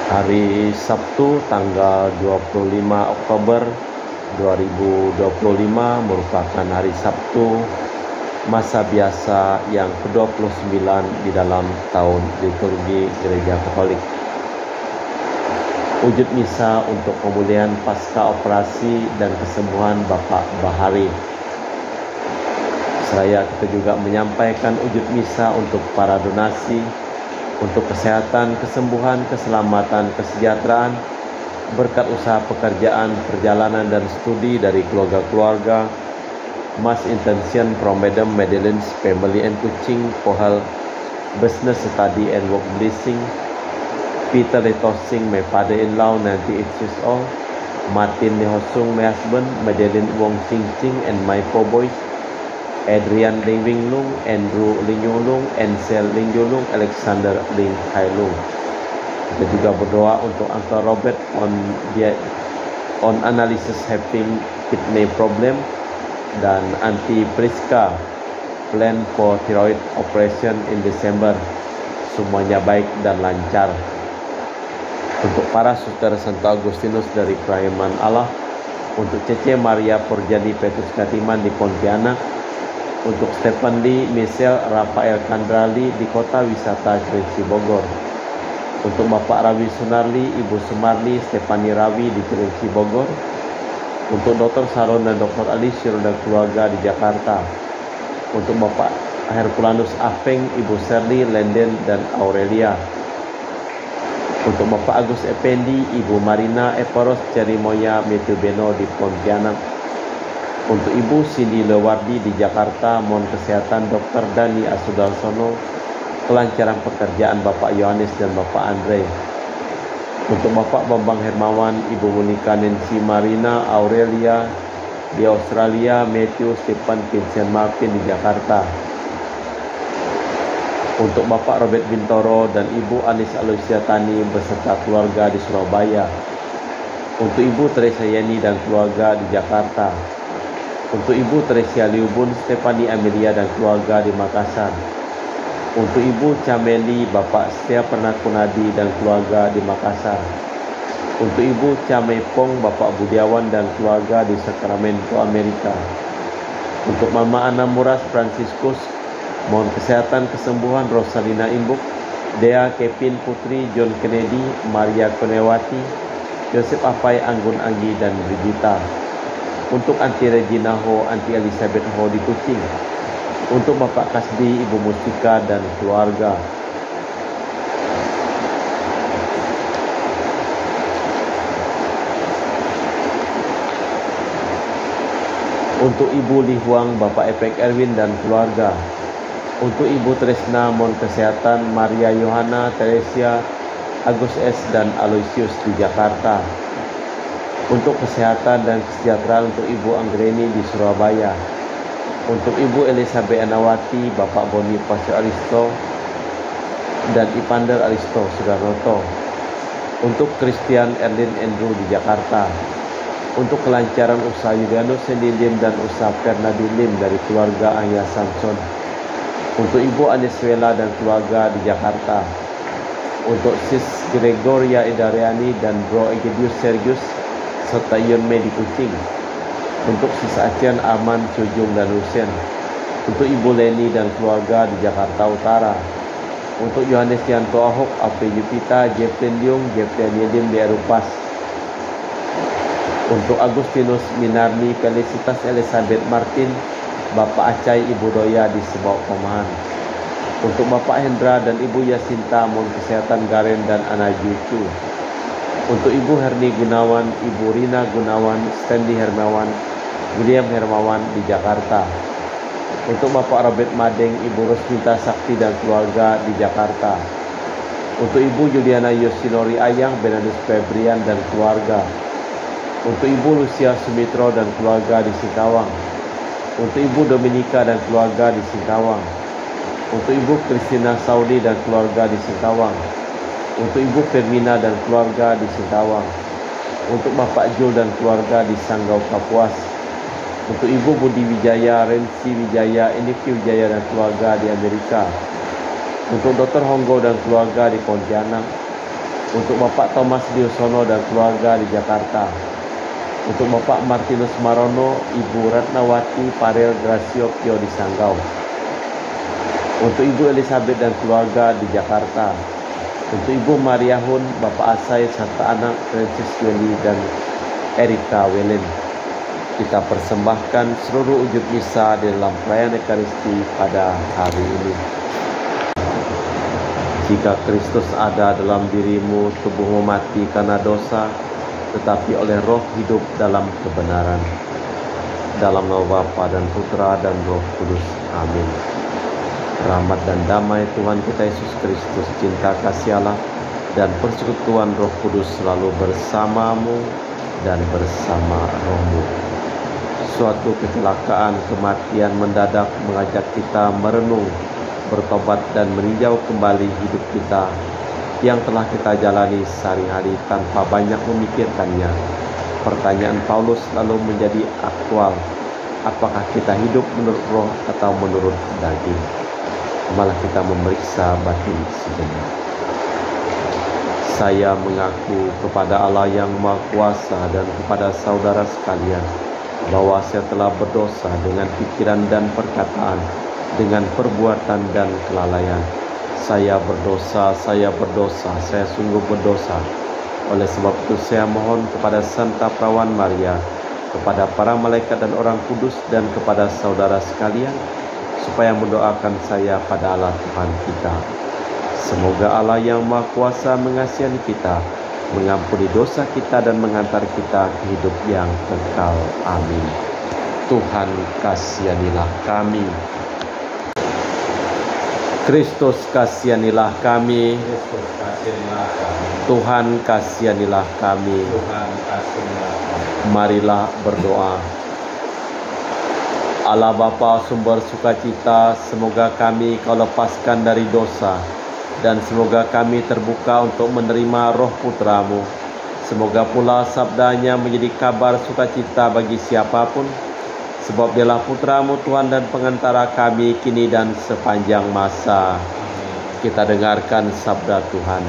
Hari Sabtu tanggal 25 Oktober 2025 merupakan hari Sabtu masa biasa yang ke-29 di dalam tahun liturgi Gereja Katolik. Wujud misa untuk pemulihan pasca operasi dan kesembuhan Bapak Bahari. Seraya kita juga menyampaikan wujud misa untuk para donasi, untuk kesehatan, kesembuhan, keselamatan, kesejahteraan, berkat usaha pekerjaan, perjalanan, dan studi dari keluarga-keluarga Mas Intention from Madam Madeline's Family and Kuching, Pohal Business Study and Work Blessing, Peter Letosing, my father-in-law, 98 years old, Martin Lehosung, my husband, Madeline Wong Ching Ching, and my four boys, Adrian Ling Wing Lung, Andrew Ling Yung Lung, Ansel Ling Yung Lung, Alexander Ling Hai Lung. Kita juga berdoa untuk Uncle Robert on analysis having kidney problem, dan Auntie Priska plan for thyroid operation in December. Semuanya baik dan lancar. Untuk para saudara Santo Agustinus dari Kerahiman Allah, untuk Cece Maria Porjadi Petrus Katiman di Pontianak, untuk Stephen Lee, Michelle, Rafael Kandrali di Kota Wisata Cilenci Bogor, untuk Bapak Rawi Sunarli, Ibu Sumarli, Stefani Rawi di Cilenci Bogor, untuk Dr. Saron dan Dr. Ali Syirul dan keluarga di Jakarta, untuk Bapak Herculanus Afeng, Ibu Serli, Lenden, dan Aurelia, untuk Bapak Agus Effendi, Ibu Marina Eporos, Cerimoya Matthew Beno di Pontianak, untuk Ibu Cindy Lewardi di Jakarta, mohon kesehatan Dr. Dani Asudarsono, kelancaran pekerjaan Bapak Yohanes dan Bapak Andre. Untuk Bapak Bambang Hermawan, Ibu Monika Nancy Marina Aurelia di Australia, Matthew Stephen Vincent Martin di Jakarta. Untuk Bapak Robert Bintoro dan Ibu Anis Aloysia Tani beserta keluarga di Surabaya. Untuk Ibu Teresa Yeni dan keluarga di Jakarta. Untuk Ibu Teresia Liubun, Stefani Amelia dan keluarga di Makassar. Untuk Ibu Cameli, Bapak Setia Pernakunadi dan keluarga di Makassar. Untuk Ibu Camepong, Bapak Budiawan dan keluarga di Sacramento, Amerika. Untuk Mama Ana Muras Franciscus, mohon kesehatan kesembuhan Rosalina Imbuk, Dea Kevin Putri, John Kennedy, Maria Konewati, Joseph Apai Anggun Anggi dan Brigita. Untuk Anti Regina Ho, Anti Elizabeth Ho di Kuching. Untuk Bapak Kasdi, Ibu Mustika dan keluarga. Untuk Ibu Li Huang, Bapak Epek Erwin dan keluarga. Untuk Ibu Tresna, mohon kesehatan Maria Yohana, Teresia, Agus S dan Aloysius di Jakarta. Untuk kesehatan dan kesejahteraan untuk Ibu Anggreni di Surabaya. Untuk Ibu Elizabeth Anawati, Bapak Bonifacio Aristo, dan Ipander Aristo Sudarnoto. Untuk Christian Erlin Andrew di Jakarta. Untuk kelancaran usaha Yulianus Sendilim dan usaha Fernando Lim dari keluarga Ayah Samson. Untuk Ibu Aneswela dan keluarga di Jakarta. Untuk Sis Gregoria Idariani dan Bro Egidius Sergius serta Ion Mei di Kuching. Untuk Sis Acian Aman, Cujung dan Hussein. Untuk Ibu Leni dan keluarga di Jakarta Utara. Untuk Yohanes Yanto Ahok, Ape Yupita, Jeften Liung, Jeften Yedim di Erupas. Untuk Agustinus Minarni, Felicitas Elizabeth Martin, Bapak Acai, Ibu Doya di Sebau Pemahan. Untuk Bapak Hendra dan Ibu Yasinta, mohon kesehatan Garen dan anak cucu. Untuk Ibu Herni Gunawan, Ibu Rina Gunawan, Stanley Hermawan, William Hermawan di Jakarta. Untuk Bapak Robert Madeng, Ibu Rosminta Sakti dan keluarga di Jakarta. Untuk Ibu Juliana Yosinori Ayang, Benanus Febrian dan keluarga. Untuk Ibu Lucia Sumitro dan keluarga di Singkawang. Untuk Ibu Dominika dan keluarga di Singkawang. Untuk Ibu Kristina Saudi dan keluarga di Singkawang. Untuk Ibu Firmina dan keluarga di Singkawang. Untuk Bapak Jul dan keluarga di Sanggau Kapuas. Untuk Ibu Budi Wijaya, Rensi Wijaya, Indiki Wijaya dan keluarga di Amerika. Untuk Dr. Honggo dan keluarga di Pontianak. untuk Bapak Thomas Diosono dan keluarga di Jakarta, untuk Bapak Martinus Marono, Ibu Ratnawati Parel Grasiopio di Sanggau, untuk Ibu Elizabeth dan keluarga di Jakarta, untuk Ibu Mariahun, Bapak Asai serta anak Francis Yoli dan Erika Welen. Kita persembahkan seluruh ujub misa di dalam perayaan Ekaristi pada hari ini. Jika Kristus ada dalam dirimu, tubuhmu mati karena dosa, tetapi oleh Roh hidup dalam kebenaran. Dalam nama Bapa dan Putra dan Roh Kudus. Amin. Rahmat dan damai Tuhan kita Yesus Kristus, cinta kasih Allah, dan persekutuan Roh Kudus selalu bersamamu dan bersama rohmu. Suatu kecelakaan kematian mendadak mengajak kita merenung, bertobat dan meninjau kembali hidup kita yang telah kita jalani sehari-hari tanpa banyak memikirkannya. Pertanyaan Paulus lalu menjadi aktual. Apakah kita hidup menurut roh atau menurut daging? Malah kita memeriksa batin sejenak. Saya mengaku kepada Allah yang Maha Kuasa dan kepada saudara sekalian bahwa saya telah berdosa dengan pikiran dan perkataan, dengan perbuatan dan kelalaian. Saya berdosa, saya sungguh berdosa. Oleh sebab itu saya mohon kepada Santa Perawan Maria, kepada para malaikat dan orang kudus, dan kepada saudara sekalian, supaya mendoakan saya pada Allah Tuhan kita. Semoga Allah yang Maha Kuasa mengasihi kita, mengampuni dosa kita dan menghantar kita ke hidup yang kekal. Amin. Tuhan kasihanilah kami. Kristus kasihanilah kami. Kristus kasihanilah kami. Tuhan kasihanilah kami. Tuhan kasihanilah kami. Marilah berdoa. Allah Bapa sumber sukacita, semoga kami Kau lepaskan dari dosa, dan semoga kami terbuka untuk menerima Roh Putramu. Semoga pula sabdanya menjadi kabar sukacita bagi siapapun, sebab Dialah Putramu Tuhan dan pengantara kami kini dan sepanjang masa. Kita dengarkan sabda Tuhan.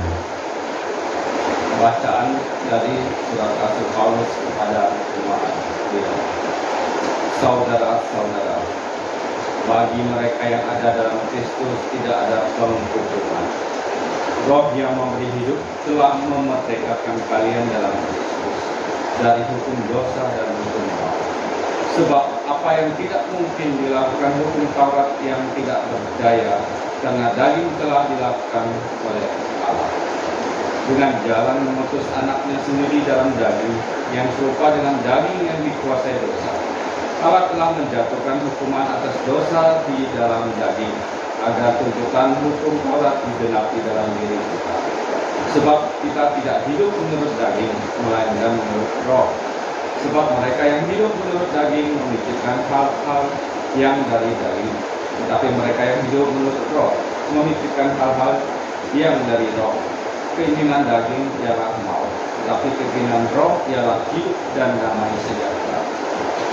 Bacaan dari surat Rasul Paulus kepada jemaat. Saudara-saudara, bagi mereka yang ada dalam Kristus tidak ada penghukuman. Roh yang memberi hidup telah memerdekakan kalian dalam Kristus dari hukum dosa dan hukum maut. Sebab apa yang tidak mungkin dilakukan hukum Taurat yang tidak berdaya, karena daging telah dilakukan oleh Allah. Dengan jalan mengutus anaknya sendiri dalam daging, yang serupa dengan daging yang dikuasai dosa, Allah telah menjatuhkan hukuman atas dosa di dalam daging, agar tuntutan hukum Taurat digenapi dalam diri kita. Sebab kita tidak hidup menurut daging, melainkan menurut roh. Sebab mereka yang hidup menurut daging memikirkan hal-hal yang dari daging, tetapi mereka yang hidup menurut roh memikirkan hal-hal yang dari roh. Keinginan daging ialah maut, tetapi keinginan roh ialah hidup dan damai sejahtera.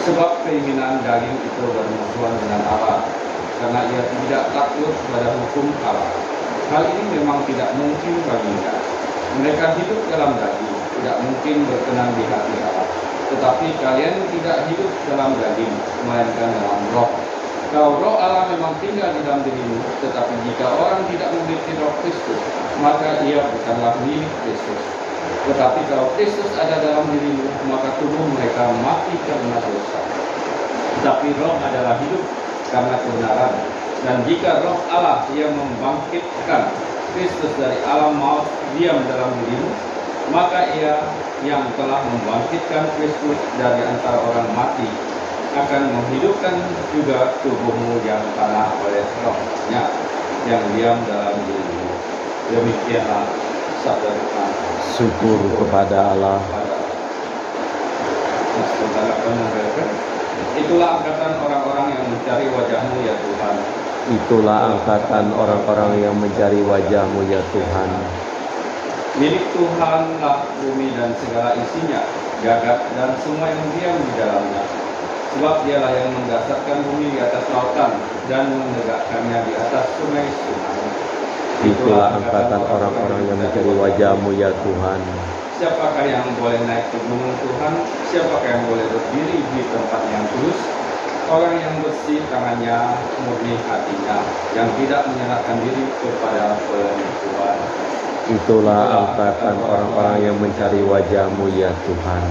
Sebab keinginan daging itu bermusuhan dengan Allah, karena ia tidak takut pada hukum Allah. Hal ini memang tidak mungkin baginya. Mereka hidup dalam daging, tidak mungkin berkenan di hati Allah. Tetapi kalian tidak hidup dalam daging, melainkan dalam roh. Kalau roh Allah memang tinggal di dalam dirimu, tetapi jika orang tidak memiliki roh Kristus, maka ia bukanlah milik Kristus. Tetapi kalau Kristus ada dalam dirimu, maka tubuh mereka mati karena dosa. Tetapi roh adalah hidup karena kebenaran. Dan jika roh Allah yang membangkitkan Kristus dari alam maut diam dalam dirimu, maka ia yang telah membangkitkan Kristus dari antara orang mati akan menghidupkan juga tubuhmu yang tanah oleh rohnya yang diam dalam dirimu. Demikianlah sabda Tuhan. Syukur kepada Allah. Itulah angkatan orang-orang yang mencari wajah-Mu ya Tuhan. Itulah angkatan orang-orang yang mencari wajah-Mu ya Tuhan. Milik Tuhanlah bumi dan segala isinya, jagat dan semua yang diam di dalamnya. Sebab Dialah yang mendasarkan bumi di atas lautan dan menegakkannya di atas sungai-sungai. Itulah angkatan orang-orang yang mencari wajah-Mu ya Tuhan. Siapakah yang boleh naik ke gunung Tuhan? Siapakah yang boleh berdiri di tempat yang kudus? Orang yang bersih tangannya, murni hatinya, yang tidak menyerahkan diri kepada penipuan. Itulah angkatan orang-orang yang mencari wajah-Mu ya Tuhan.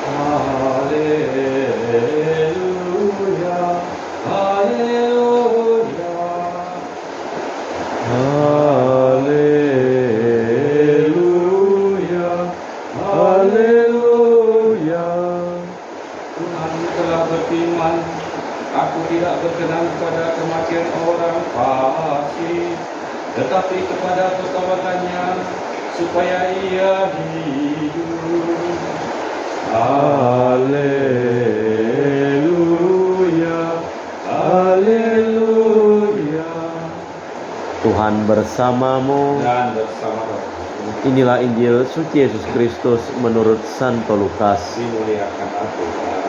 Haleluya, haleluya, Haleluya, haleluya. Tuhan telah berfirman, Aku tidak berkenan pada kematian orang fasik, tetapi kepada pertobatannya, supaya ia hidup. Haleluya, haleluya. Tuhan bersamamu. Dan bersama rohmu. Inilah Injil suci Yesus Kristus menurut Santo Lukas. Dimuliakanlah Tuhan.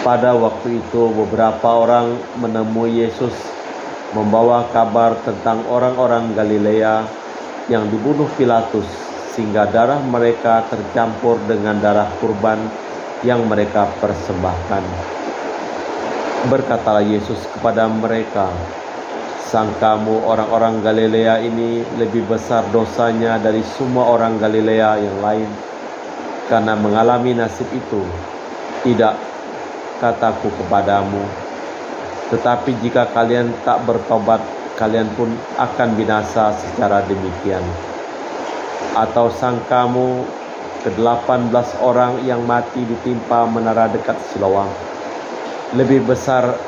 Pada waktu itu beberapa orang menemui Yesus membawa kabar tentang orang-orang Galilea yang dibunuh Pilatus, sehingga darah mereka tercampur dengan darah kurban yang mereka persembahkan. Berkatalah Yesus kepada mereka, "Sangkamu orang-orang Galilea ini lebih besar dosanya dari semua orang Galilea yang lain karena mengalami nasib itu? Tidak, kataku kepadamu, tetapi jika kalian tak bertobat, kalian pun akan binasa secara demikian. Atau sangkamu ke-18 orang yang mati ditimpa menara dekat Siloam lebih besar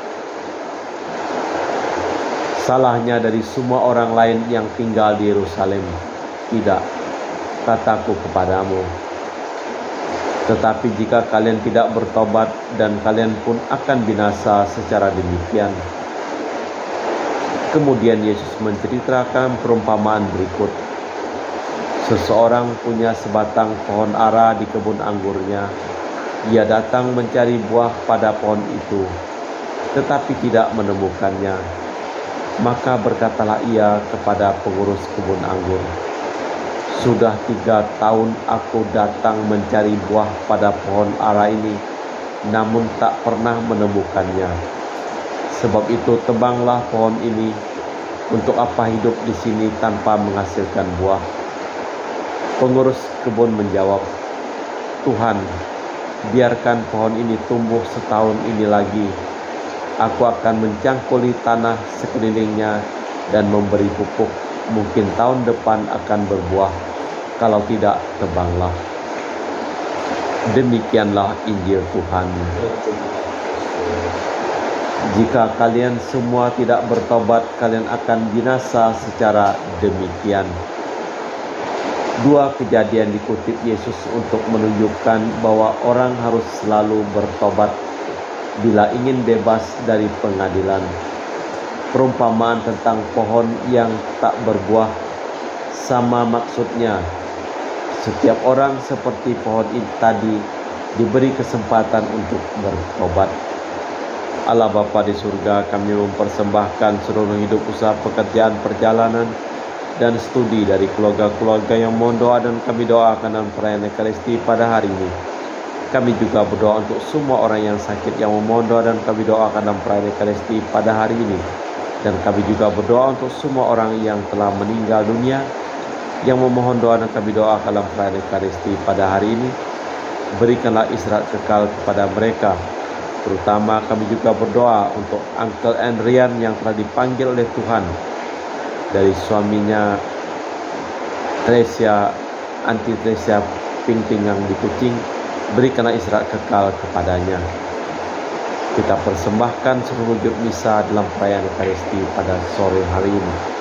salahnya dari semua orang lain yang tinggal di Yerusalem? Tidak, kataku kepadamu. Tetapi jika kalian tidak bertobat, dan kalian pun akan binasa secara demikian." Kemudian Yesus menceritakan perumpamaan berikut. Seseorang punya sebatang pohon ara di kebun anggurnya. Ia datang mencari buah pada pohon itu, tetapi tidak menemukannya. Maka berkatalah ia kepada pengurus kebun anggur, "Sudah 3 tahun aku datang mencari buah pada pohon ara ini, namun tak pernah menemukannya. Sebab itu tebanglah pohon ini. Untuk apa hidup di sini tanpa menghasilkan buah?" Pengurus kebun menjawab, "Tuhan, biarkan pohon ini tumbuh setahun ini lagi. Aku akan mencangkuli tanah sekelilingnya dan memberi pupuk. Mungkin tahun depan akan berbuah. Kalau tidak, tebanglah." Demikianlah Injil Tuhan. Jika kalian semua tidak bertobat, kalian akan binasa secara demikian. 2 kejadian dikutip Yesus untuk menunjukkan bahwa orang harus selalu bertobat bila ingin bebas dari pengadilan. Perumpamaan tentang pohon yang tak berbuah sama maksudnya. Setiap orang seperti pohon ini tadi diberi kesempatan untuk bertobat. Allah Bapa di surga, kami mempersembahkan seluruh hidup, usaha, pekerjaan, perjalanan, dan studi dari keluarga-keluarga yang mohon doa, dan kami doakan dalam perayaan Ekaristi pada hari ini. Kami juga berdoa untuk semua orang yang sakit yang memohon doa, dan kami doakan dalam perayaan Ekaristi pada hari ini. Dan kami juga berdoa untuk semua orang yang telah meninggal dunia yang memohon doa, dan kami doakan dalam perayaan Ekaristi pada hari ini. Berikanlah istirahat kekal kepada mereka. Terutama kami juga berdoa untuk Uncle Andrian yang telah dipanggil oleh Tuhan dari suaminya Anti Tresia Pingping yang di Kucing. Berikanlah istirahat kekal kepadanya. Kita persembahkan seluruh wujud misa dalam perayaan Ekaristi pada sore hari ini.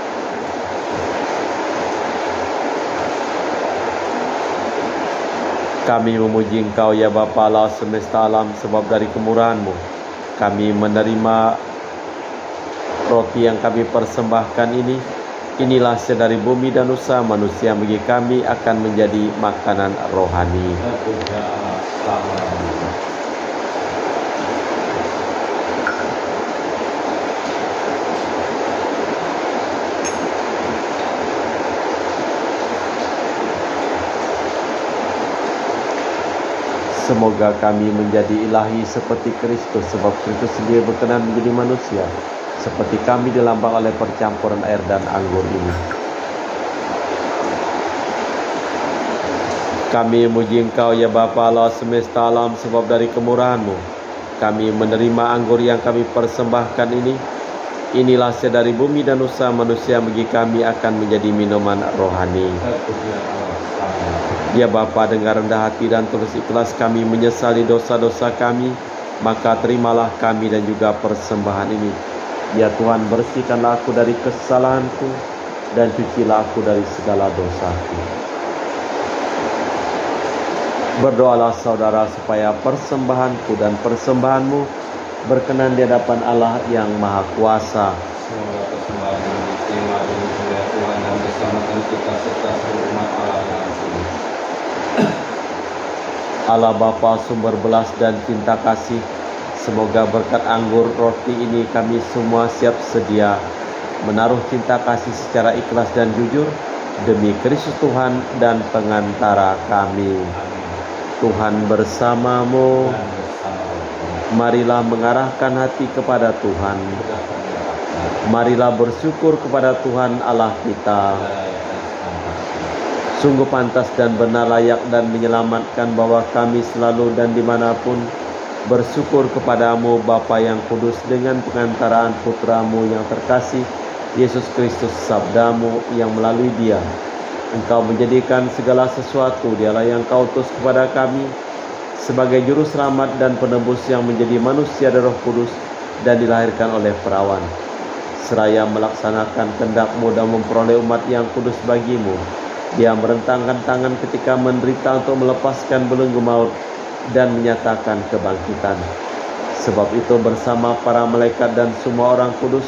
Kami memuji Engkau ya Bapa Allah semesta alam, sebab dari kemurahan-Mu kami menerima roti yang kami persembahkan ini. Inilah sedari bumi dan usaha manusia bagi kami akan menjadi makanan rohani. Semoga kami menjadi ilahi seperti Kristus, sebab Kristus sendiri berkenan menjadi manusia, seperti kami dilambang oleh percampuran air dan anggur ini. Kami memuji Engkau ya Bapa Allah semesta alam, sebab dari kemurahan-Mu kami menerima anggur yang kami persembahkan ini. Inilah dari bumi dan usaha manusia bagi kami akan menjadi minuman rohani. Ya Bapa, dengan rendah hati dan tulus ikhlas kami menyesali dosa-dosa kami, maka terimalah kami dan juga persembahan ini. Ya Tuhan, bersihkanlah aku dari kesalahanku dan cucilah aku dari segala dosaku. Berdoalah saudara supaya persembahanku dan persembahanmu berkenan di hadapan Allah yang Maha Kuasa. Semoga persembahan ini diterima dengan mulia Tuhan dan bersamakan kita serta seluruh umat Allah yang sujud. Allah Bapa sumber belas dan cinta kasih, semoga berkat anggur roti ini kami semua siap sedia menaruh cinta kasih secara ikhlas dan jujur demi Kristus Tuhan dan pengantara kami. Tuhan bersamamu. Marilah mengarahkan hati kepada Tuhan. Marilah bersyukur kepada Tuhan Allah kita. Sungguh pantas dan benar, layak dan menyelamatkan bahwa kami selalu dan dimanapun bersyukur kepadamu Bapa yang kudus, dengan pengantaraan Putramu yang terkasih Yesus Kristus, sabdamu yang melalui Dia Engkau menjadikan segala sesuatu. Dialah yang Kau utus kepada kami sebagai juru selamat dan penebus yang menjadi manusia dari Roh Kudus dan dilahirkan oleh perawan, seraya melaksanakan kehendak-Mu dan memperoleh umat yang kudus bagimu. Dia merentangkan tangan ketika menderita untuk melepaskan belenggu maut dan menyatakan kebangkitan. Sebab itu bersama para malaikat dan semua orang kudus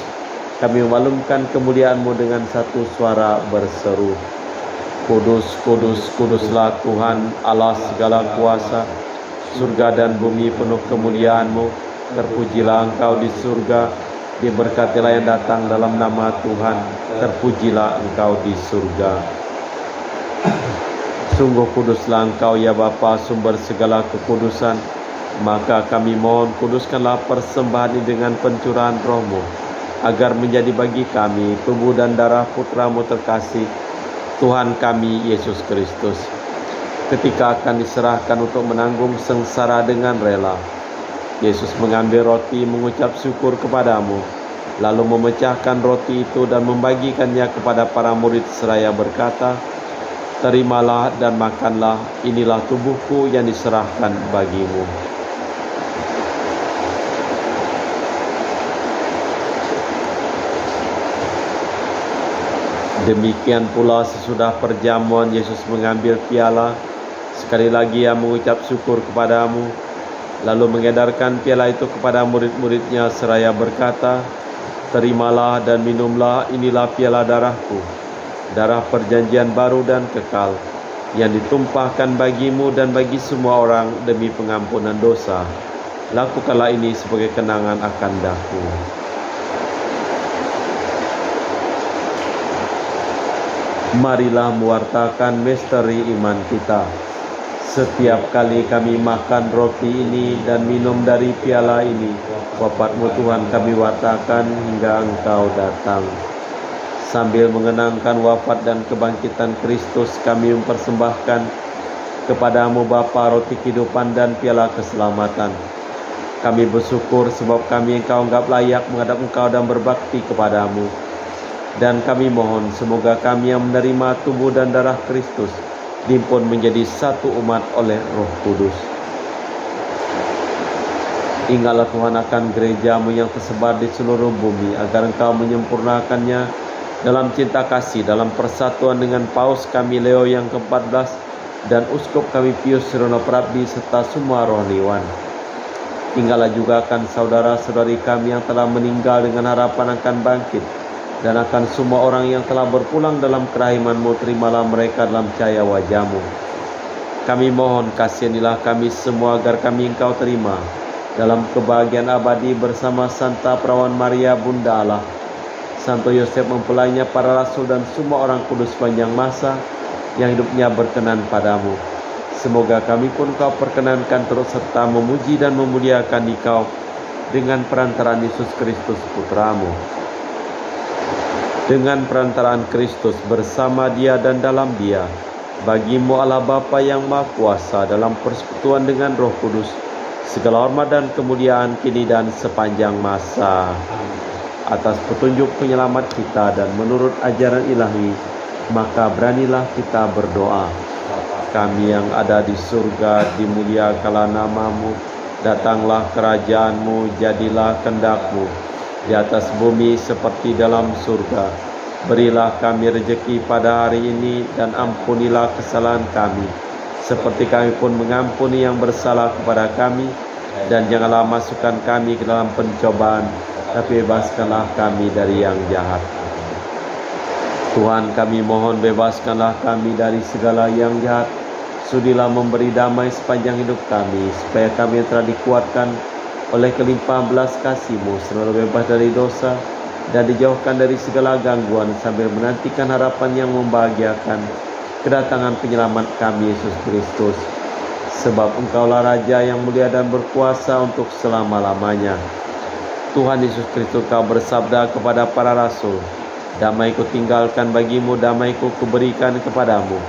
kami memalumkan kemuliaan-Mu dengan satu suara berseru, Kudus, kudus, kuduslah Tuhan Allah segala kuasa. Surga dan bumi penuh kemuliaan-Mu. Terpujilah Engkau di surga, diberkatilah yang datang dalam nama Tuhan. Terpujilah Engkau di surga. Sungguh kuduslah Engkau ya Bapa, sumber segala kekudusan. Maka kami mohon, kuduskanlah persembahan ini dengan pencurahan Roh-Mu, agar menjadi bagi kami tubuh dan darah Putra-Mu terkasih, Tuhan kami Yesus Kristus. Ketika akan diserahkan untuk menanggung sengsara dengan rela, Yesus mengambil roti, mengucap syukur kepadamu, lalu memecahkan roti itu dan membagikannya kepada para murid seraya berkata, Terimalah dan makanlah, inilah tubuhku yang diserahkan bagimu. Demikian pula sesudah perjamuan Yesus mengambil piala. Sekali lagi Ia mengucap syukur kepadamu, lalu mengedarkan piala itu kepada murid-muridnya seraya berkata, Terimalah dan minumlah, inilah piala darahku, darah perjanjian baru dan kekal, yang ditumpahkan bagimu dan bagi semua orang demi pengampunan dosa. Lakukanlah ini sebagai kenangan akan daku. Marilah mewartakan misteri iman kita. Setiap kali kami makan roti ini dan minum dari piala ini, wafat-Mu Tuhan kami wartakan hingga Engkau datang. Sambil mengenangkan wafat dan kebangkitan Kristus, kami mempersembahkan kepadamu Bapa roti kehidupan dan piala keselamatan. Kami bersyukur sebab kami Engkau anggap layak menghadap Engkau dan berbakti kepadamu. Dan kami mohon semoga kami yang menerima tubuh dan darah Kristus dihimpun menjadi satu umat oleh Roh Kudus. Ingatlah Tuhan akan gereja-Mu yang tersebar di seluruh bumi, agar Engkau menyempurnakannya dalam cinta kasih, dalam persatuan dengan Paus kami Leo yang ke-14 dan Uskup kami Pius Sirono Prabdi serta semua rohaniwan. Ingatlah juga akan saudara-saudari kami yang telah meninggal dengan harapan akan bangkit, dan akan semua orang yang telah berpulang dalam kerahiman-Mu. Terimalah mereka dalam cahaya wajah-Mu. Kami mohon kasihanilah kami semua agar kami Engkau terima dalam kebahagiaan abadi bersama Santa Perawan Maria Bunda Allah, Santo Yosef mempelainya, para rasul dan semua orang kudus panjang masa yang hidupnya berkenan padamu, Semoga kami pun Kau perkenankan terus serta memuji dan memuliakan Engkau dengan perantaraan Yesus Kristus Putra-Mu. Dengan perantaraan Kristus bersama Dia dan dalam Dia, bagi-Mu Allah Bapa yang Maha Kuasa dalam persekutuan dengan Roh Kudus, segala hormat dan kemuliaan kini dan sepanjang masa. Atas petunjuk penyelamat kita dan menurut ajaran ilahi, maka beranilah kita berdoa. Kami yang ada di surga, dimuliakanlah nama-Mu, datanglah kerajaan-Mu, jadilah kehendak-Mu di atas bumi seperti dalam surga. Berilah kami rejeki pada hari ini dan ampunilah kesalahan kami, seperti kami pun mengampuni yang bersalah kepada kami. Dan janganlah masukkan kami ke dalam pencobaan, tapi bebaskanlah kami dari yang jahat. Tuhan, kami mohon bebaskanlah kami dari segala yang jahat. Sudilah memberi damai sepanjang hidup kami, supaya kami telah dikuatkan oleh kelimpahan belas kasih-Mu, selalu bebas dari dosa dan dijauhkan dari segala gangguan, sambil menantikan harapan yang membahagiakan, kedatangan penyelamat kami Yesus Kristus. Sebab Engkaulah Raja yang mulia dan berkuasa untuk selama-lamanya. Tuhan Yesus Kristus, Kau bersabda kepada para rasul, damai-Ku tinggalkan bagimu, damai-Ku kuberikan kepadamu.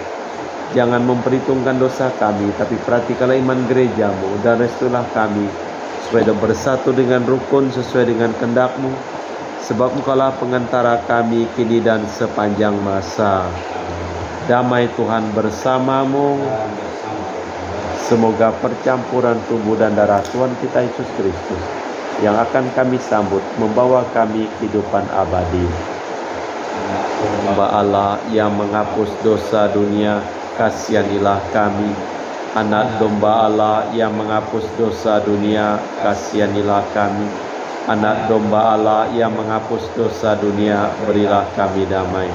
Jangan memperhitungkan dosa kami, tapi perhatikanlah iman gereja-Mu, dan restulah kami, supaya bersatu dengan rukun sesuai dengan kehendak-Mu. Sebab Engkaulah pengantara kami kini dan sepanjang masa. Damai Tuhan bersamamu. Semoga percampuran tubuh dan darah Tuhan kita Yesus Kristus yang akan kami sambut membawa kami kehidupan abadi. Hamba Allah yang menghapus dosa dunia, kasihanilah kami. Anak domba Allah yang menghapus dosa dunia, kasihanilah kami. Anak domba Allah yang menghapus dosa dunia, berilah kami damai.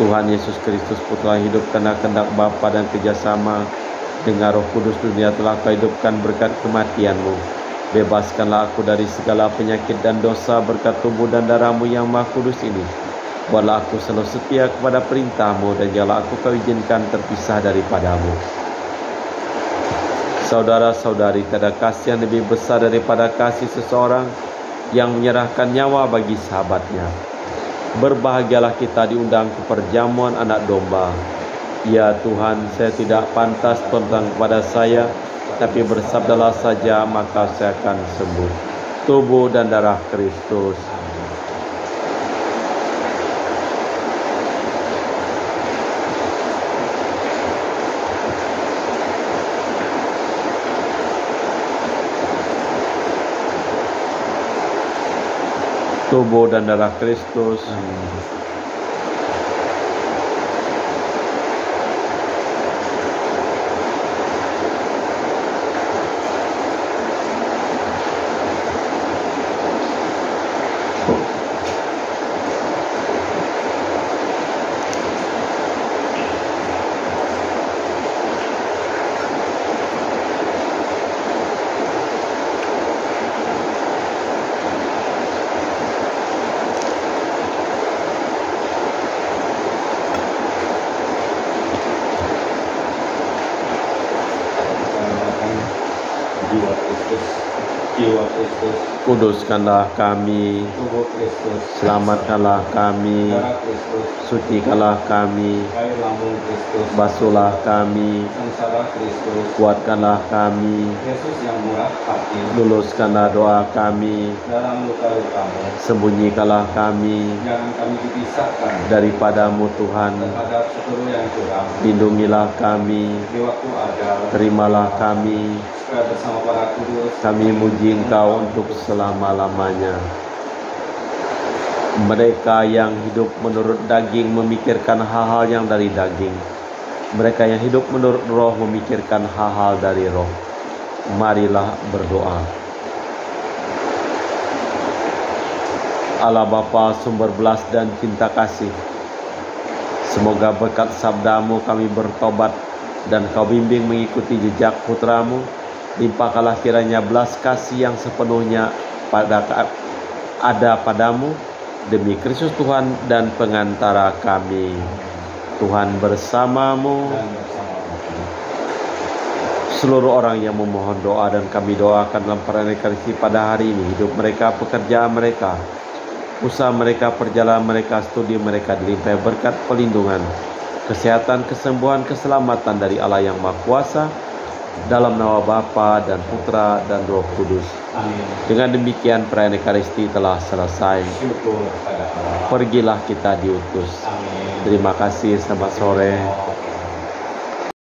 Tuhan Yesus Kristus, Putra hidup karena kehendak Bapa dan kerjasama dengan Roh Kudus, dunia telah Kau hidupkan berkat kematian-Mu. Bebaskanlah aku dari segala penyakit dan dosa berkat tubuh dan darah-Mu yang Maha Kudus ini. Buatlah aku selalu setia kepada perintah-Mu, dan janganlah aku Kau izinkan terpisah daripada-Mu. Saudara-saudari, tiada kasih yang lebih besar daripada kasih seseorang yang menyerahkan nyawa bagi sahabatnya. Berbahagialah kita diundang ke perjamuan anak domba. Ya Tuhan, saya tidak pantas tentang kepada saya, tapi bersabdalah saja, maka saya akan sembuh. Tubuh dan darah Kristus. Tubuh dan darah Kristus. Jiwa Kristus, Kuduskanlah kami, tubuh Kristus, selamatkanlah kami, darah Kristus, sucikanlah kami, kayu lambung Kristus, basuhlah kami, sengsara Kristus, kuatkanlah kami, Yesus yang murah hati, luluskanlah doa kami, dalam luka-lukamu, sembunyikanlah kami jangan kami dipisahkan daripada-Mu Tuhan, terhadap seluruh yang curang, lindungilah kami, di waktu ajal, terimalah kami, supaya bersama para kudus, kami muji Engkau untuk selama-lamanya. Mereka yang hidup menurut daging memikirkan hal-hal yang dari daging. Mereka yang hidup menurut roh memikirkan hal-hal dari roh. Marilah berdoa. Allah Bapa, sumber belas dan cinta kasih, semoga berkat sabda-Mu kami bertobat dan Kau bimbing mengikuti jejak Putra-Mu. Limpahkanlah kiranya belas kasih yang sepenuhnya ada padamu, demi Kristus Tuhan dan pengantara kami. Tuhan bersamamu. seluruh orang yang memohon doa dan kami doakan dalam perayaan Ekaristi pada hari ini, hidup mereka, pekerjaan mereka, usaha mereka, perjalanan mereka, studi mereka dilimpahi berkat pelindungan, kesehatan, kesembuhan, keselamatan dari Allah yang Maha Kuasa, dalam nama Bapa dan Putra dan Roh Kudus. Amin. Dengan demikian perayaan Ekaristi telah selesai. Syukur pada Allah. Pergilah kita diutus. Amin. Terima kasih, selamat sore.